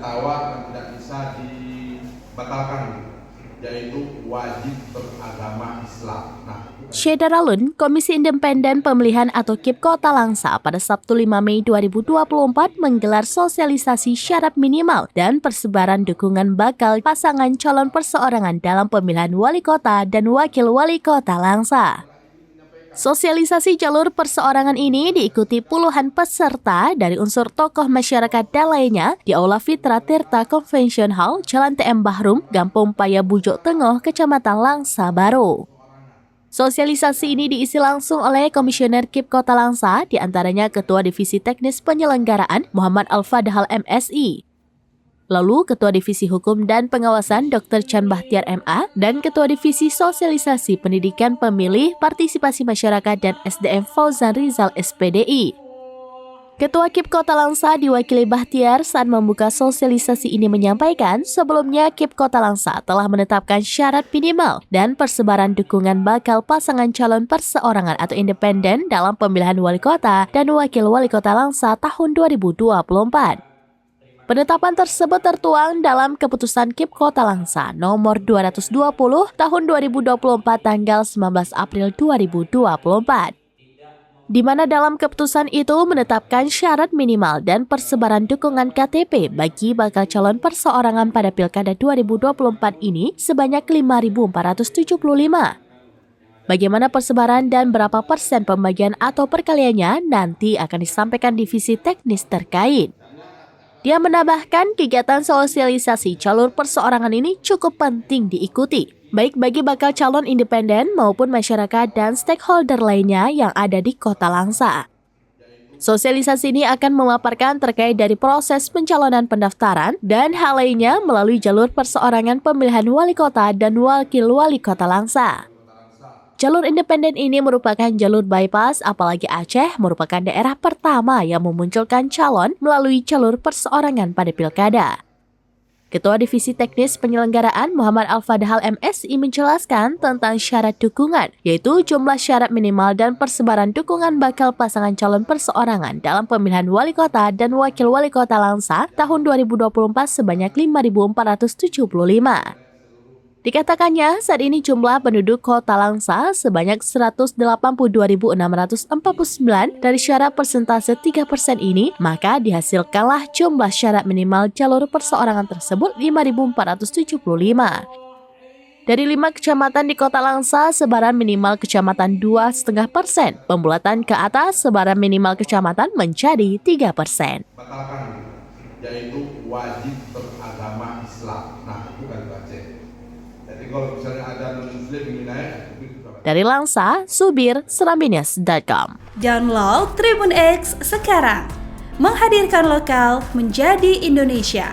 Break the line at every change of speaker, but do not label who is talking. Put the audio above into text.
tawar dan tidak bisa dibatalkan, yaitu wajib beragama Islam.
Syederalun, Komisi Independen Pemilihan atau KIP Kota Langsa pada Sabtu 5 Mei 2024 menggelar sosialisasi syarat minimal dan persebaran dukungan bakal pasangan calon perseorangan dalam pemilihan wali kota dan wakil wali kota Langsa. Sosialisasi jalur perseorangan ini diikuti puluhan peserta dari unsur tokoh masyarakat dan lainnya di Aula Fitra Tirta Convention Hall, Jalan TM Bahrum, Gampung Paya Bujok Tengah, Kecamatan Langsa Baru. Sosialisasi ini diisi langsung oleh Komisioner KIP Kota Langsa, diantaranya Ketua Divisi Teknis Penyelenggaraan Muhammad Al-Fadhal MSI. Lalu Ketua Divisi Hukum dan Pengawasan Dr. Chan Bahtiar MA dan Ketua Divisi Sosialisasi Pendidikan Pemilih Partisipasi Masyarakat dan SDM Fauzan Rizal SPDI. Ketua KIP Kota Langsa diwakili Bahtiar saat membuka sosialisasi ini menyampaikan sebelumnya KIP Kota Langsa telah menetapkan syarat minimal dan persebaran dukungan bakal pasangan calon perseorangan atau independen dalam pemilihan wali kota dan wakil wali kota Langsa tahun 2024. Penetapan tersebut tertuang dalam Keputusan KIP Kota Langsa nomor 220 tahun 2024 tanggal 19 April 2024. Di mana dalam keputusan itu menetapkan syarat minimal dan persebaran dukungan KTP bagi bakal calon perseorangan pada Pilkada 2024 ini sebanyak 5.475. Bagaimana persebaran dan berapa persen pembagian atau perkaliannya nanti akan disampaikan divisi teknis terkait. Dia menambahkan kegiatan sosialisasi jalur perseorangan ini cukup penting diikuti, baik bagi bakal calon independen maupun masyarakat dan stakeholder lainnya yang ada di Kota Langsa. Sosialisasi ini akan memaparkan terkait dari proses pencalonan pendaftaran dan hal lainnya melalui jalur perseorangan pemilihan wali kota dan wakil wali kota Langsa. Jalur independen ini merupakan jalur bypass, apalagi Aceh merupakan daerah pertama yang memunculkan calon melalui jalur perseorangan pada pilkada. Ketua Divisi Teknis Penyelenggaraan Muhammad Al-Fadhal MSI menjelaskan tentang syarat dukungan, yaitu jumlah syarat minimal dan persebaran dukungan bakal pasangan calon perseorangan dalam pemilihan wali kota dan wakil wali kota Langsa tahun 2024 sebanyak 5.475. Dikatakannya, saat ini jumlah penduduk Kota Langsa sebanyak 182.649 dari syarat persentase 3% ini, maka dihasilkanlah jumlah syarat minimal jalur perseorangan tersebut 5.475. Dari 5 kecamatan di Kota Langsa, sebaran minimal kecamatan 2,5%. Pembulatan ke atas, sebaran minimal kecamatan menjadi 3%.
Batalkan, yaitu wajib beragama Islam. Itu kan Aceh. Jadi kalau misalnya ada non-muslim yang naik,
dari Langsa, Subir, Serambines.com.
Download Tribun X sekarang. Menghadirkan lokal menjadi Indonesia.